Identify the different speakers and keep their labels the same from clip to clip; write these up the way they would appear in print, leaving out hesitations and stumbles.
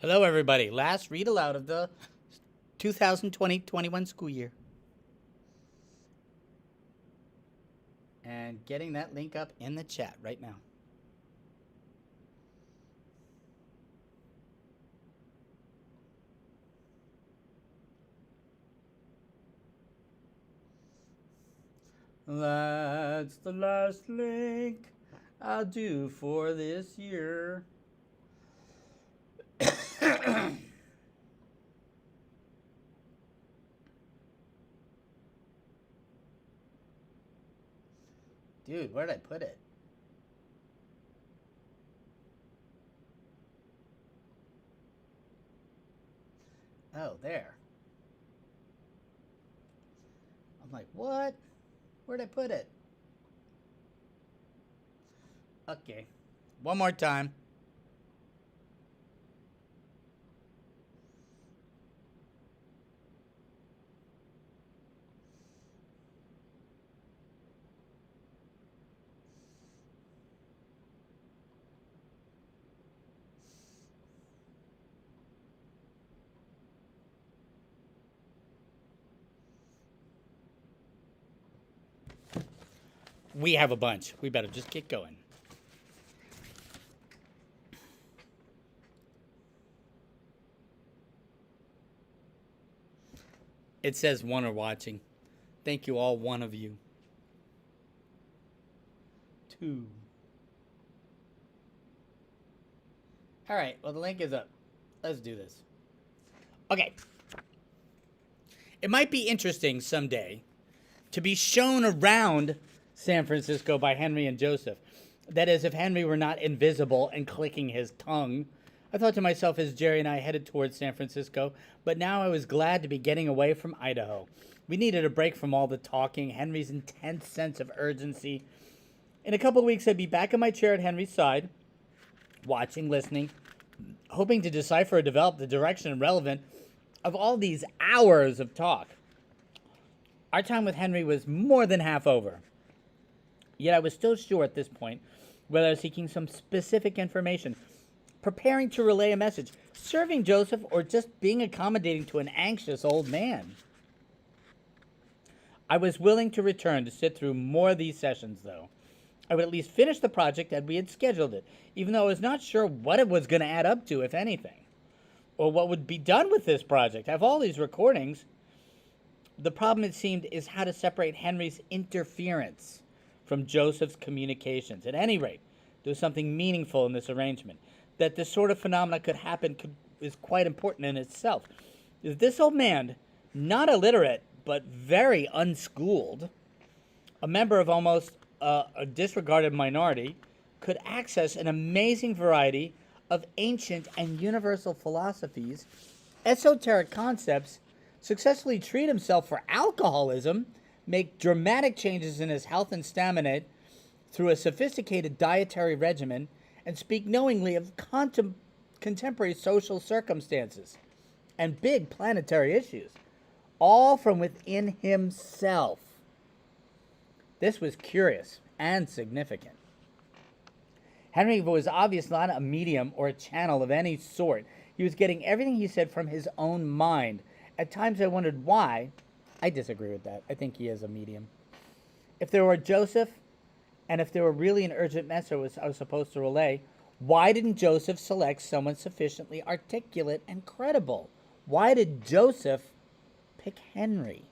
Speaker 1: Hello, everybody. Last read aloud of the 2020-21 school year. And getting that link up in the chat right now. That's the last link I'll do for this year. Dude, where did I put it? Oh, there. I'm like, what? Where'd I put it? Okay. One more time. We have a bunch. We better just get going. It says one are watching. Thank you all, one of you. 2. All right, well, the link is up. Let's do this. Okay. It might be interesting someday to be shown around San Francisco by Henry and Joseph. That is, if Henry were not invisible and clicking his tongue. I thought to myself as Jerry and I headed towards San Francisco, but now I was glad to be getting away from Idaho. We needed a break from all the talking, Henry's intense sense of urgency. In a couple of weeks, I'd be back in my chair at Henry's side, watching, listening, hoping to decipher or develop the direction and relevance of all these hours of talk. Our time with Henry was more than half over. Yet I was still sure at this point whether I was seeking some specific information, preparing to relay a message, serving Joseph, or just being accommodating to an anxious old man. I was willing to return to sit through more of these sessions, though. I would at least finish the project as we had scheduled it, even though I was not sure what it was going to add up to, if anything, or what would be done with this project. I have all these recordings. The problem, it seemed, is how to separate Henry's interference from Joseph's communications. At any rate, there was something meaningful in this arrangement. That this sort of phenomena could happen is quite important in itself. This old man, not illiterate, but very unschooled, a member of almost a disregarded minority, could access an amazing variety of ancient and universal philosophies, esoteric concepts, successfully treat himself for alcoholism, make dramatic changes in his health and stamina through a sophisticated dietary regimen, and speak knowingly of contemporary social circumstances and big planetary issues, all from within himself. This was curious and significant. Henry was obviously not a medium or a channel of any sort. He was getting everything he said from his own mind. At times I wondered why. I disagree with that. I think he is a medium. If there were Joseph, and if there were really an urgent message I was supposed to relay, why didn't Joseph select someone sufficiently articulate and credible? Why did Joseph pick Henry?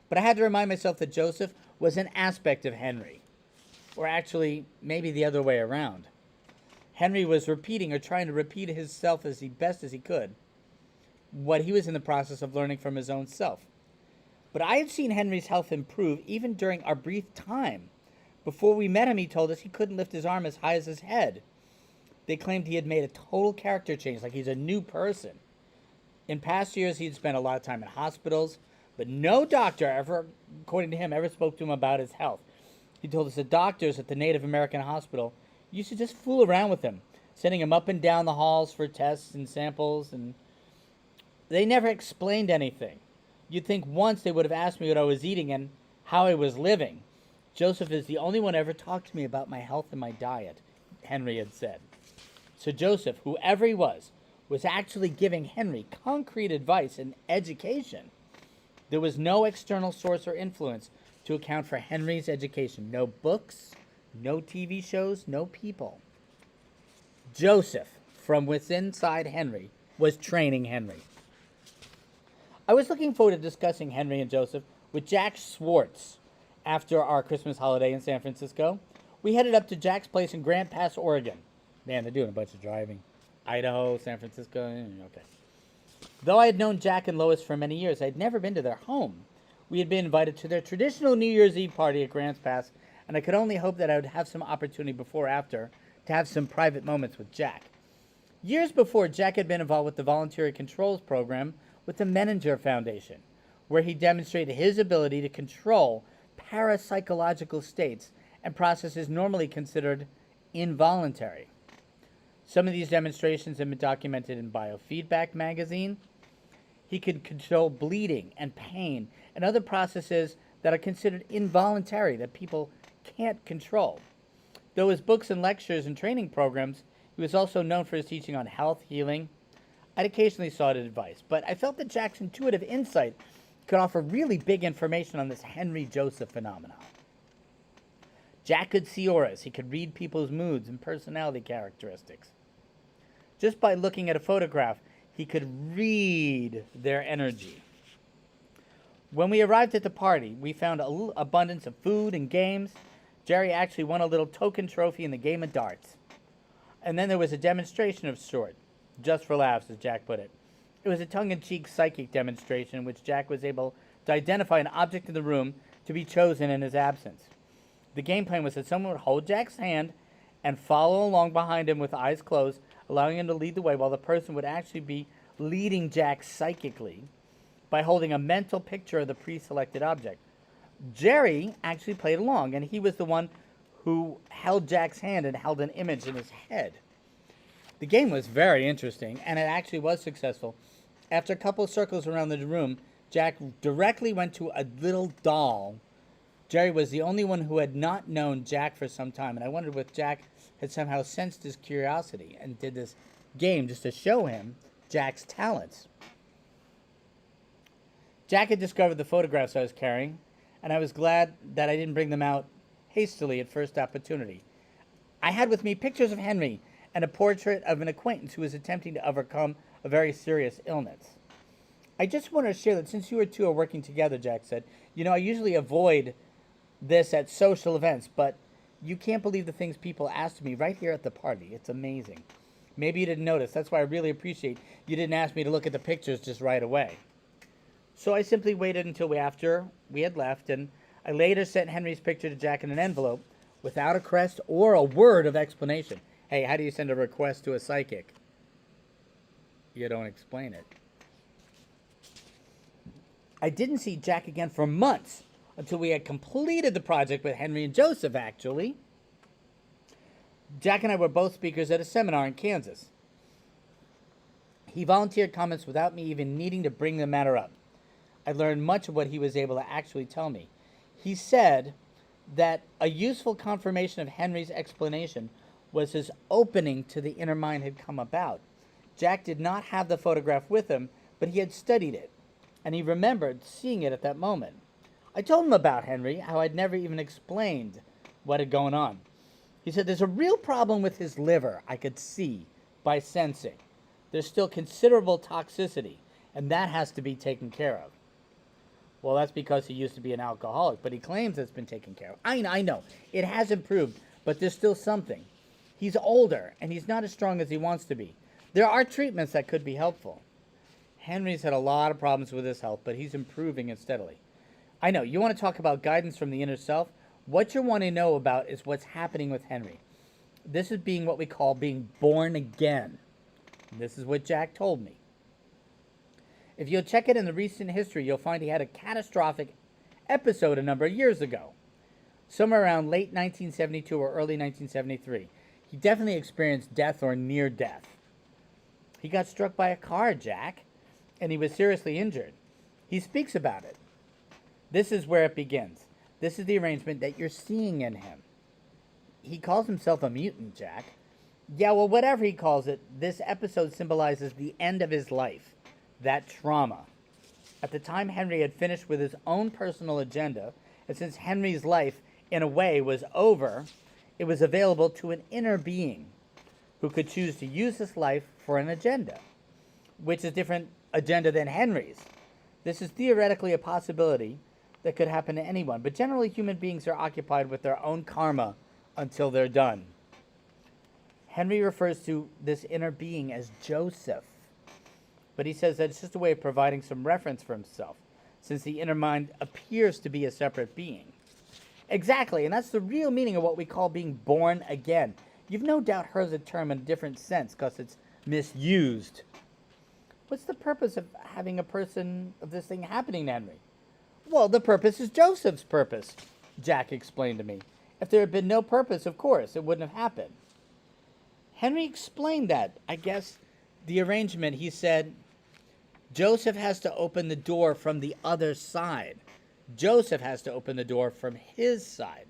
Speaker 1: But I had to remind myself that Joseph was an aspect of Henry. Or actually, maybe the other way around. Henry was repeating or trying to repeat himself as best as he could, what he was in the process of learning from his own self. But I had seen Henry's health improve even during our brief time. Before we met him, he told us he couldn't lift his arm as high as his head. They claimed he had made a total character change, like he's a new person. In past years, he'd spent a lot of time in hospitals, but no doctor ever, according to him, ever spoke to him about his health. He told us the doctors at the Native American hospital used to just fool around with him, sending him up and down the halls for tests and samples, and they never explained anything. You'd think once they would have asked me what I was eating and how I was living. Joseph is the only one ever talked to me about my health and my diet, Henry had said. So Joseph, whoever he was actually giving Henry concrete advice and education. There was no external source or influence to account for Henry's education. No books, no TV shows, no people. Joseph, from within inside Henry, was training Henry. I was looking forward to discussing Henry and Joseph with Jack Swartz after our Christmas holiday in San Francisco. We headed up to Jack's place in Grant Pass, Oregon. Man, they're doing a bunch of driving. Idaho, San Francisco, okay. Though I had known Jack and Lois for many years, I had never been to their home. We had been invited to their traditional New Year's Eve party at Grants Pass, and I could only hope that I would have some opportunity before or after to have some private moments with Jack. Years before, Jack had been involved with the Voluntary Controls Program with the Menninger Foundation, where he demonstrated his ability to control parapsychological states and processes normally considered involuntary. Some of these demonstrations have been documented in Biofeedback magazine. He could control bleeding and pain and other processes that are considered involuntary that people can't control. Though his books and lectures and training programs, he was also known for his teaching on health, healing. I'd occasionally sought advice, but I felt that Jack's intuitive insight could offer really big information on this Henry Joseph phenomenon. Jack could see auras. He could read people's moods and personality characteristics. Just by looking at a photograph, he could read their energy. When we arrived at the party, we found an abundance of food and games. Jerry actually won a little token trophy in the game of darts. And then there was a demonstration of sort, just for laughs, as Jack put it. It was a tongue-in-cheek psychic demonstration in which Jack was able to identify an object in the room to be chosen in his absence. The game plan was that someone would hold Jack's hand and follow along behind him with eyes closed, allowing him to lead the way, while the person would actually be leading Jack psychically by holding a mental picture of the pre-selected object. Jerry actually played along, and he was the one who held Jack's hand and held an image in his head. The game was very interesting, and it actually was successful. After a couple of circles around the room, Jack directly went to a little doll. Jerry was the only one who had not known Jack for some time, and I wondered if Jack had somehow sensed his curiosity and did this game just to show him Jack's talents. Jack had discovered the photographs I was carrying, and I was glad that I didn't bring them out hastily at first opportunity. I had with me pictures of Henry and a portrait of an acquaintance who was attempting to overcome a very serious illness. I just want to share that since you two are working together, Jack said, I usually avoid this at social events, but you can't believe the things people asked me right here at the party. It's amazing. Maybe you didn't notice. That's why I really appreciate you didn't ask me to look at the pictures just right away. So I simply waited until after we had left, and I later sent Henry's picture to Jack in an envelope without a crest or a word of explanation. Hey, how do you send a request to a psychic? You don't explain it. I didn't see Jack again for months until we had completed the project with Henry and Joseph, actually. Jack and I were both speakers at a seminar in Kansas. He volunteered comments without me even needing to bring the matter up. I learned much of what he was able to actually tell me. He said that a useful confirmation of Henry's explanation was his opening to the inner mind had come about. Jack did not have the photograph with him, but he had studied it, and he remembered seeing it at that moment. I told him about Henry, how I'd never even explained what had gone on. He said there's a real problem with his liver, I could see by sensing. There's still considerable toxicity, and that has to be taken care of. Well, that's because he used to be an alcoholic, but he claims it's been taken care of. I know. It has improved, but there's still something. He's older, and he's not as strong as he wants to be. There are treatments that could be helpful. Henry's had a lot of problems with his health, but he's improving it steadily. I know, you want to talk about guidance from the inner self? What you want to know about is what's happening with Henry. This is being what we call being born again. This is what Jack told me. If you'll check it in the recent history, you'll find he had a catastrophic episode a number of years ago. Somewhere around late 1972 or early 1973. He definitely experienced death or near death. He got struck by a car, Jack, and he was seriously injured. He speaks about it. This is where it begins. This is the arrangement that you're seeing in him. He calls himself a mutant, Jack. Yeah, well, whatever he calls it, this episode symbolizes the end of his life, that trauma. At the time, Henry had finished with his own personal agenda, and since Henry's life, in a way, was over, it was available to an inner being who could choose to use his life for an agenda, which is a different agenda than Henry's. This is theoretically a possibility that could happen to anyone, but generally human beings are occupied with their own karma until they're done. Henry refers to this inner being as Joseph, but he says that it's just a way of providing some reference for himself, since the inner mind appears to be a separate being. Exactly, and that's the real meaning of what we call being born again. You've no doubt heard the term in a different sense because it's misused. What's the purpose of having a person of this thing happening to Henry? Well, the purpose is Joseph's purpose, Jack explained to me. If there had been no purpose, of course, it wouldn't have happened. Henry explained that. I guess the arrangement, he said, Joseph has to open the door from the other side. Joseph has to open the door from his side.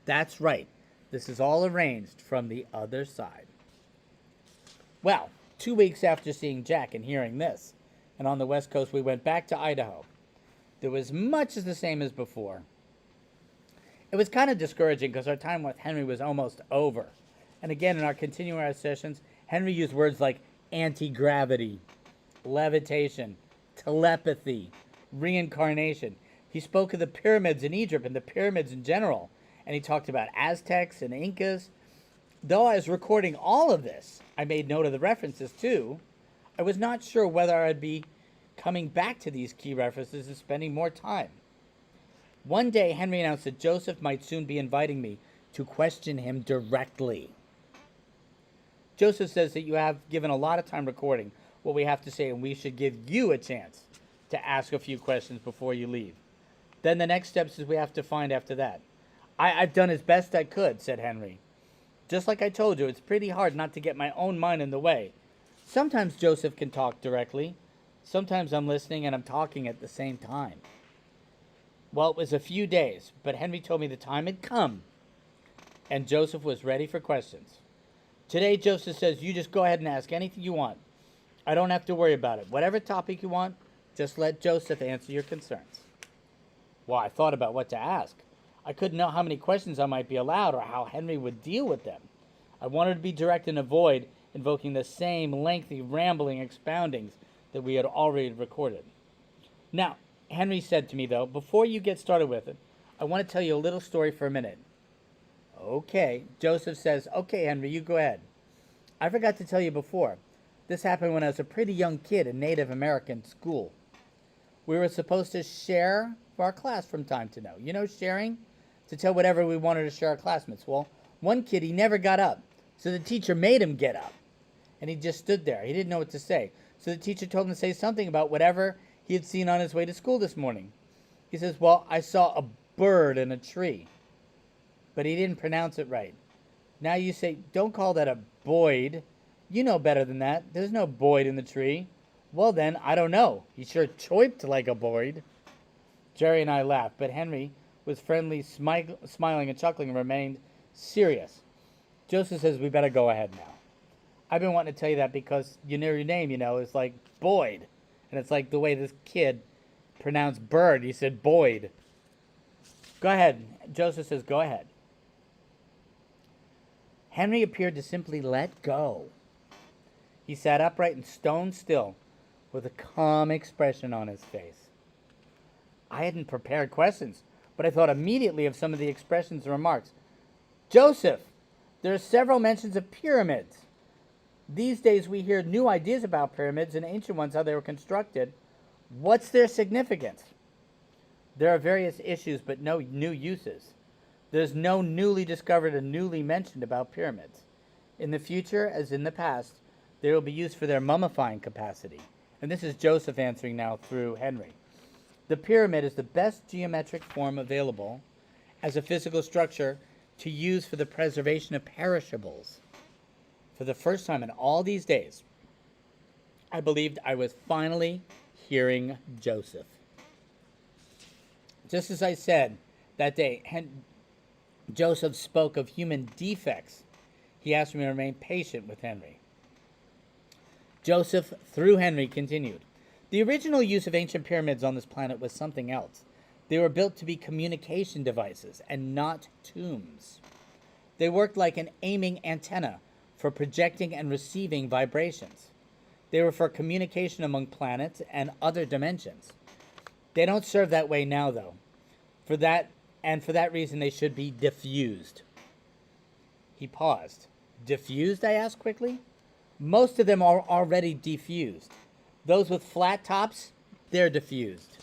Speaker 1: That's right. This is all arranged from the other side. Well, 2 weeks after seeing Jack and hearing this, and on the West Coast, we went back to Idaho. There was much as the same as before. It was kind of discouraging because our time with Henry was almost over. And again, in our continuing our sessions, Henry used words like anti-gravity, levitation, telepathy, reincarnation. He spoke of the pyramids in Egypt and the pyramids in general. And he talked about Aztecs and Incas. Though I was recording all of this, I made note of the references too. I was not sure whether I'd be coming back to these key references and spending more time. One day, Henry announced that Joseph might soon be inviting me to question him directly. Joseph says that you have given a lot of time recording what we have to say, and we should give you a chance to ask a few questions before you leave. Then the next steps is we have to find after that. I've done as best I could, said Henry. Just like I told you, it's pretty hard not to get my own mind in the way. Sometimes Joseph can talk directly. Sometimes I'm listening and I'm talking at the same time. Well, it was a few days, but Henry told me the time had come, and Joseph was ready for questions. Today, Joseph says, you just go ahead and ask anything you want. I don't have to worry about it. Whatever topic you want, just let Joseph answer your concerns. Well, I thought about what to ask. I couldn't know how many questions I might be allowed or how Henry would deal with them. I wanted to be direct and avoid invoking the same lengthy, rambling expoundings that we had already recorded. Now, Henry said to me, though, before you get started with it, I want to tell you a little story for a minute. Okay. Joseph says, okay, Henry, you go ahead. I forgot to tell you before. This happened when I was a pretty young kid in Native American school. We were supposed to share for our class from time to time. You know, sharing? To tell whatever we wanted to share our classmates. Well, one kid, he never got up. So the teacher made him get up. And he just stood there. He didn't know what to say. So the teacher told him to say something about whatever he had seen on his way to school this morning. He says, well, I saw a bird in a tree. But he didn't pronounce it right. Now you say, don't call that a Boyd. You know better than that. There's no Boyd in the tree. Well then, I don't know. He sure chirped like a Boyd. Jerry and I laughed, but Henry was friendly, smiling and chuckling, and remained serious. Joseph says, we better go ahead now. I've been wanting to tell you that because you know your name, is like Boyd. And it's like the way this kid pronounced bird. He said Boyd. Go ahead. Joseph says, go ahead. Henry appeared to simply let go. He sat upright and stone still with a calm expression on his face. I hadn't prepared questions, but I thought immediately of some of the expressions and remarks. Joseph, there are several mentions of pyramids. These days we hear new ideas about pyramids and ancient ones, how they were constructed. What's their significance? There are various issues, but no new uses. There's no newly discovered and newly mentioned about pyramids. In the future, as in the past, they will be used for their mummifying capacity. And this is Joseph answering now through Henry. The pyramid is the best geometric form available as a physical structure to use for the preservation of perishables. For the first time in all these days, I believed I was finally hearing Joseph. Just as I said that day, Joseph spoke of human defects He asked me to remain patient with Henry. Joseph, through Henry, continued. The original use of ancient pyramids on this planet was something else. They were built to be communication devices and not tombs. They worked like an aiming antenna for projecting and receiving vibrations. They were for communication among planets and other dimensions. They don't serve that way now, though. For that reason, they should be diffused. He paused. Diffused, I asked quickly. Most of them are already diffused. Those with flat tops, they're diffused.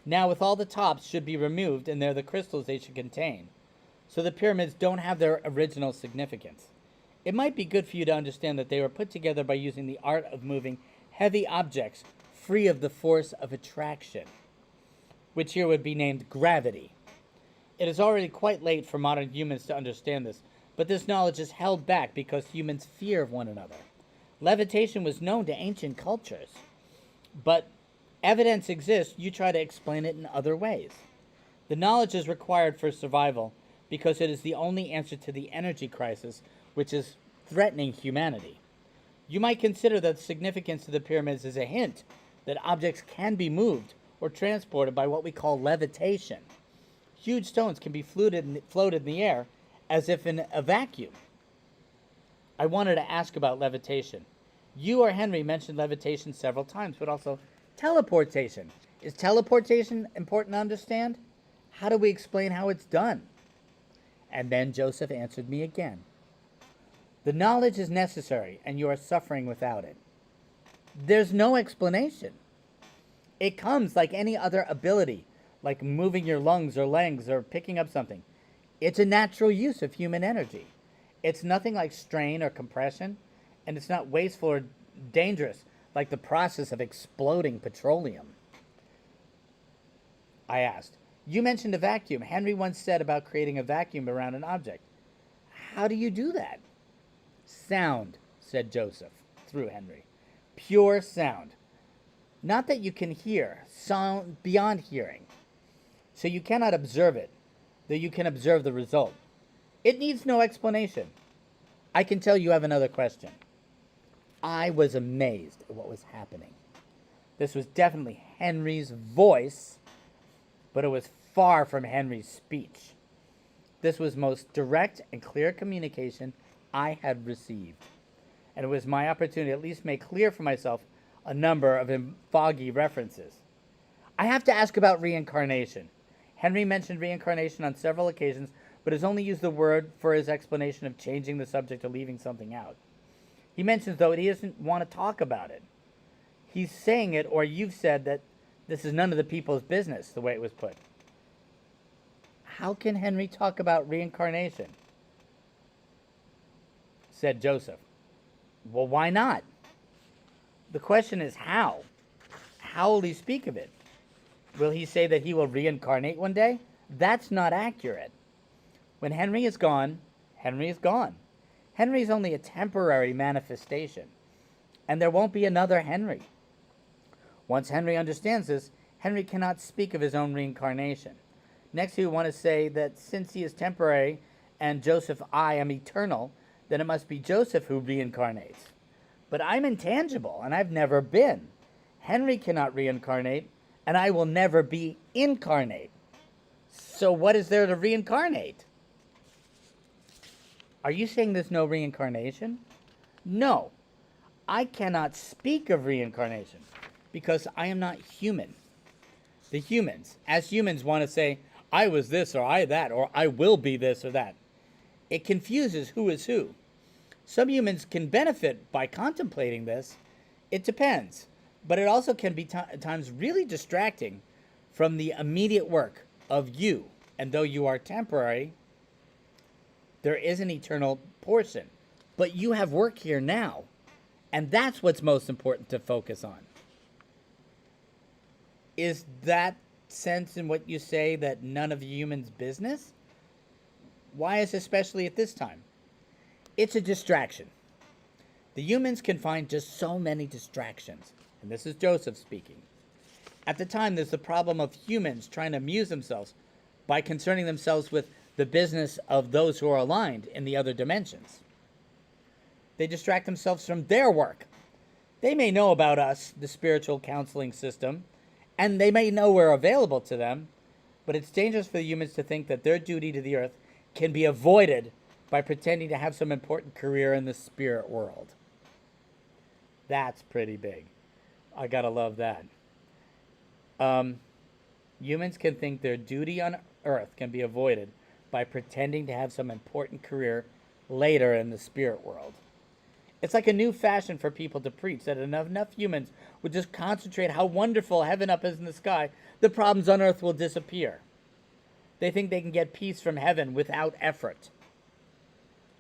Speaker 1: Now, with all the tops should be removed, and they're the crystals they should contain. So the pyramids don't have their original significance. It might be good for you to understand that they were put together by using the art of moving heavy objects free of the force of attraction, which here would be named gravity. It is already quite late for modern humans to understand this, but this knowledge is held back because humans fear one another. Levitation was known to ancient cultures, but evidence exists. You try to explain it in other ways. The knowledge is required for survival because it is the only answer to the energy crisis which is threatening humanity. You might consider that the significance of the pyramids is a hint that objects can be moved or transported by what we call levitation. Huge stones can be floated in the air as if in a vacuum. I wanted to ask about levitation. You or Henry mentioned levitation several times, but also teleportation. Is teleportation important to understand? How do we explain how it's done? And then Joseph answered me again. The knowledge is necessary, and you are suffering without it. There's no explanation. It comes like any other ability, like moving your lungs or legs or picking up something. It's a natural use of human energy. It's nothing like strain or compression, and it's not wasteful or dangerous like the process of exploding petroleum. I asked, you mentioned a vacuum. Henry once said about creating a vacuum around an object. How do you do that? Sound, said Joseph, through Henry. Pure sound. Not that you can hear, sound beyond hearing. So you cannot observe it, though you can observe the result. It needs no explanation. I can tell you have another question. I was amazed at what was happening. This was definitely Henry's voice, but it was far from Henry's speech. This was most direct and clear communication I had received, and it was my opportunity to at least make clear for myself a number of foggy references. I have to ask about reincarnation. Henry mentioned reincarnation on several occasions, but has only used the word for his explanation of changing the subject or leaving something out. He mentions, though, he doesn't want to talk about it. He's saying it, or you've said that this is none of the people's business, the way it was put. How can Henry talk about reincarnation? Said Joseph. Well, why not? The question is how. How will he speak of it? Will he say that he will reincarnate one day? That's not accurate. When Henry is gone, Henry is gone. Henry is only a temporary manifestation, and there won't be another Henry. Once Henry understands this, Henry cannot speak of his own reincarnation. Next, we want to say that since he is temporary and Joseph, I am eternal, then it must be Joseph who reincarnates. But I'm intangible, and I've never been. Henry cannot reincarnate, and I will never be incarnate. So what is there to reincarnate? Are you saying there's no reincarnation? No. I cannot speak of reincarnation because I am not human. The humans, as humans, want to say, I was this or I that, or I will be this or that. It confuses who is who. Some humans can benefit by contemplating this. It depends. But it also can be at times really distracting from the immediate work of you. And though you are temporary, there is an eternal portion. But you have work here now. And that's what's most important to focus on. Is that sense in what you say that none of humans' business? Why is especially at this time? It's a distraction. The humans can find just so many distractions. And this is Joseph speaking. At the time, there's the problem of humans trying to amuse themselves by concerning themselves with the business of those who are aligned in the other dimensions. They distract themselves from their work. They may know about us, the spiritual counseling system, and they may know we're available to them, but it's dangerous for the humans to think that their duty to the earth can be avoided by pretending to have some important career in the spirit world. That's pretty big. I gotta love that. Humans can think their duty on earth can be avoided by pretending to have some important career later in the spirit world. It's like a new fashion for people to preach that enough humans would just concentrate how wonderful heaven up is in the sky, the problems on earth will disappear. They think they can get peace from heaven without effort.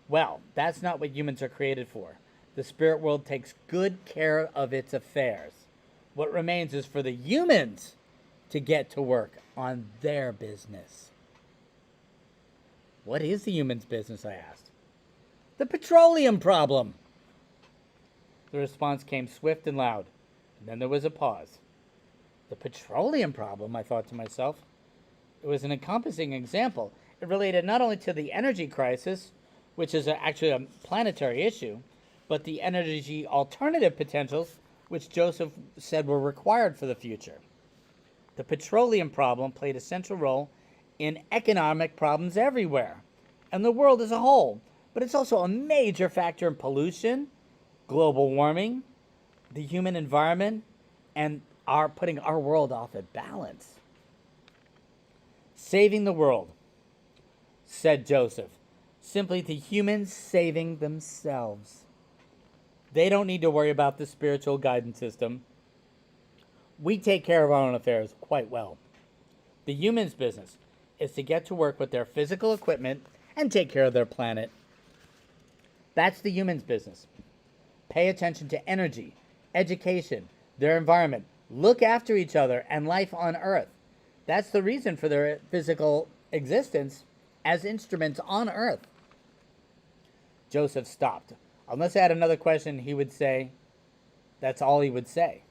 Speaker 1: Well, that's not what humans are created for. The spirit world takes good care of its affairs. What remains is for the humans to get to work on their business. What is the human's business, I asked. The petroleum problem. The response came swift and loud, and then there was a pause. The petroleum problem, I thought to myself. It was an encompassing example. It related not only to the energy crisis, which is actually a planetary issue, but the energy alternative potentials, which Joseph said were required for the future. The petroleum problem played a central role in economic problems everywhere, and the world as a whole, but it's also a major factor in pollution, global warming, the human environment, and putting our world off at balance. Saving the world, said Joseph, simply the humans saving themselves. They don't need to worry about the spiritual guidance system. We take care of our own affairs quite well. The humans' business is to get to work with their physical equipment and take care of their planet. That's the humans' business. Pay attention to energy, education, their environment, look after each other and life on Earth. That's the reason for their physical existence as instruments on Earth. Joseph stopped. Unless I had another question, he would say, that's all he would say.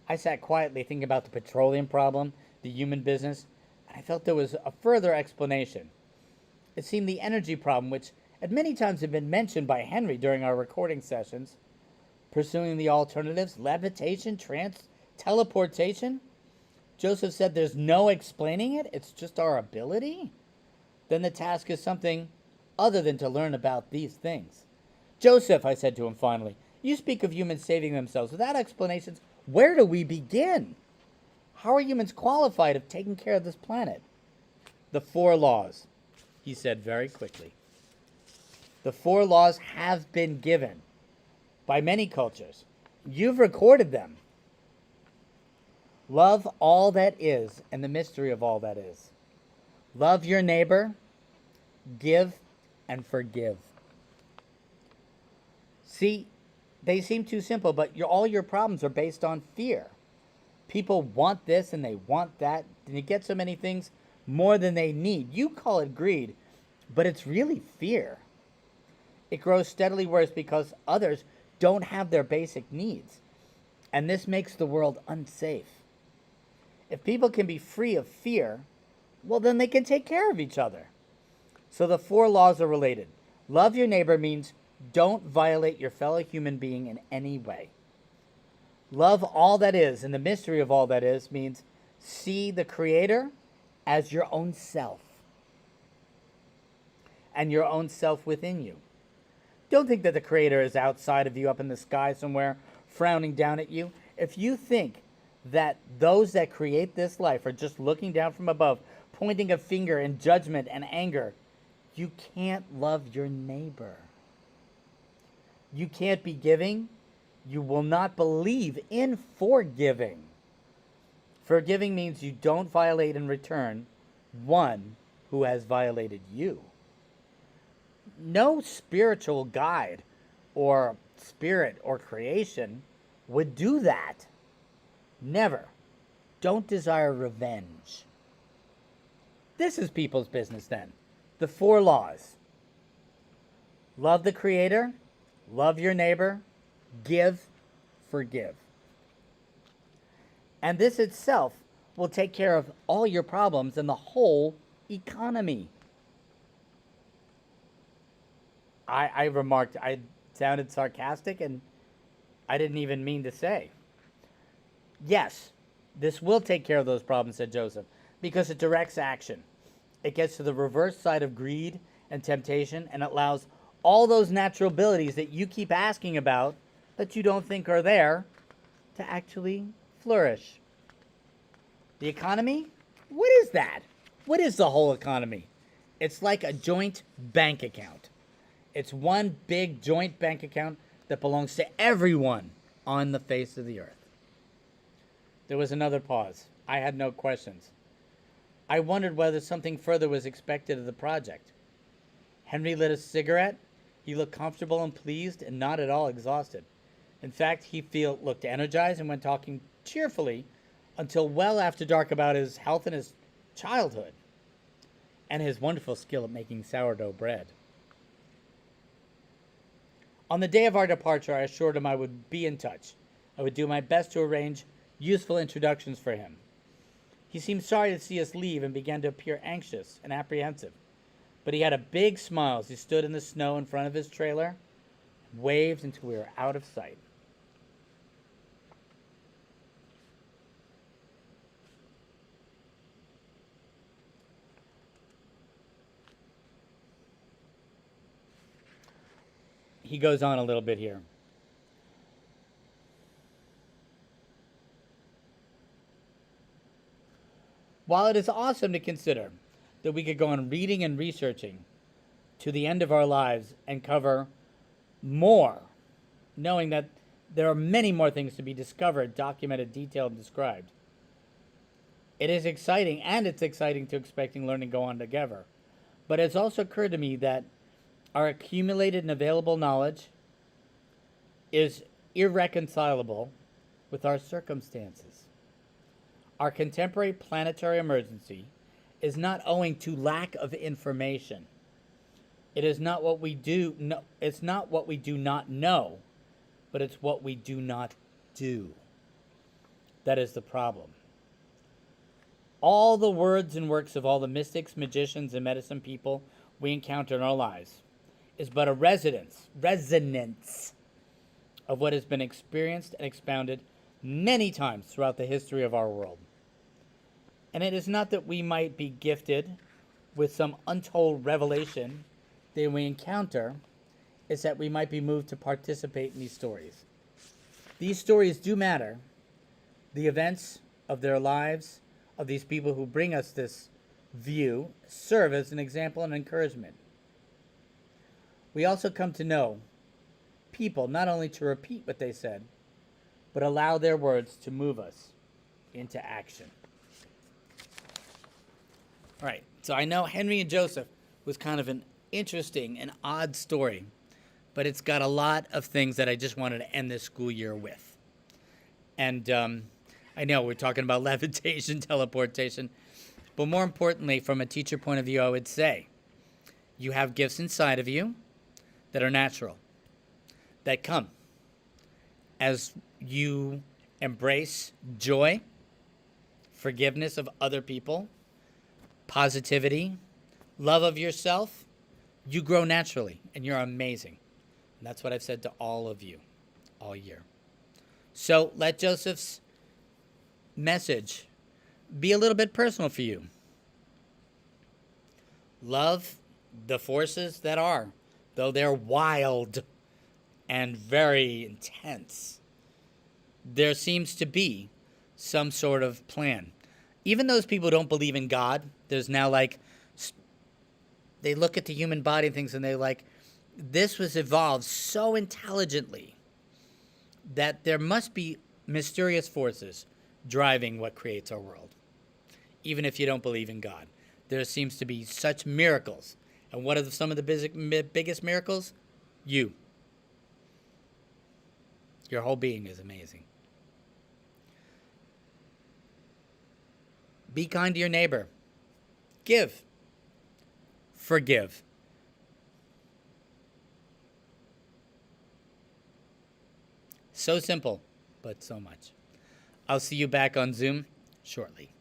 Speaker 1: I sat quietly thinking about the petroleum problem, the human business, and I felt there was a further explanation. It seemed the energy problem, which at many times had been mentioned by Henry during our recording sessions, pursuing the alternatives, levitation, teleportation. Joseph said there's no explaining it, it's just our ability. Then the task is something other than to learn about these things. Joseph, I said to him finally, you speak of humans saving themselves. Without explanations, where do we begin? How are humans qualified of taking care of this planet? The 4 laws, he said very quickly. The 4 laws have been given by many cultures. You've recorded them. Love all that is and the mystery of all that is. Love your neighbor, give and forgive. See, they seem too simple, but all your problems are based on fear. People want this and they want that, and you get so many things more than they need. You call it greed, but it's really fear. It grows steadily worse because others don't have their basic needs, and this makes the world unsafe. If people can be free of fear, well, then they can take care of each other. So the 4 laws are related. Love your neighbor means don't violate your fellow human being in any way. Love all that is, and the mystery of all that is means see the Creator as your own self, and your own self within you. Don't think that the Creator is outside of you up in the sky somewhere, frowning down at you. If you think that those that create this life are just looking down from above, pointing a finger in judgment and anger, you can't love your neighbor. You can't be giving. You will not believe in forgiving. Forgiving means you don't violate in return one who has violated you. No spiritual guide or spirit or creation would do that. Never. Don't desire revenge. This is people's business then. The 4 laws. Love the Creator. Love your neighbor. Give. Forgive. And this itself will take care of all your problems and the whole economy. I remarked, sounded sarcastic, and I didn't even mean to say. Yes, this will take care of those problems, said Joseph, because it directs action. It gets to the reverse side of greed and temptation, and it allows all those natural abilities that you keep asking about that you don't think are there to actually flourish. The economy? What is that? What is the whole economy? It's like a joint bank account. It's one big joint bank account that belongs to everyone on the face of the earth. There was another pause. I had no questions. I wondered whether something further was expected of the project. Henry lit a cigarette. He looked comfortable and pleased and not at all exhausted. In fact, he looked energized and went talking cheerfully until well after dark about his health and his childhood and his wonderful skill at making sourdough bread. On the day of our departure, I assured him I would be in touch. I would do my best to arrange useful introductions for him. He seemed sorry to see us leave and began to appear anxious and apprehensive. But he had a big smile as he stood in the snow in front of his trailer and waved until we were out of sight. He goes on a little bit here. While it is awesome to consider that we could go on reading and researching to the end of our lives and cover more, knowing that there are many more things to be discovered, documented, detailed, and described, it is exciting, and it's exciting to expecting learning go on together. But it's also occurred to me that our accumulated and available knowledge is irreconcilable with our circumstances. Our contemporary planetary emergency is not owing to lack of information. It is not what we do. No, it's not what we do not know, but it's what we do not do. That is the problem. All the words and works of all the mystics, magicians, and medicine people we encounter in our lives is but a resonance of what has been experienced and expounded many times throughout the history of our world. And it is not that we might be gifted with some untold revelation that we encounter, it's that we might be moved to participate in these stories. These stories do matter. The events of their lives, of these people who bring us this view, serve as an example and encouragement. We also come to know people not only to repeat what they said, but allow their words to move us into action. All right, so I know Henry and Joseph was kind of an interesting and odd story, but it's got a lot of things that I just wanted to end this school year with. And I know we're talking about levitation, teleportation, but more importantly, from a teacher point of view, I would say you have gifts inside of you that are natural, that come as you embrace joy, forgiveness of other people, positivity, love of yourself. You grow naturally, and you're amazing. And that's what I've said to all of you all year. So let Joseph's message be a little bit personal for you. Love the forces that are, though they're wild and very intense. There seems to be some sort of plan. Even those people who don't believe in God, there's now like, they look at the human body and things and they're like, this was evolved so intelligently that there must be mysterious forces driving what creates our world. Even if you don't believe in God, there seems to be such miracles. And what are some of the biggest miracles? You. Your whole being is amazing. Be kind to your neighbor. Give. Forgive. So simple, but so much. I'll see you back on Zoom shortly.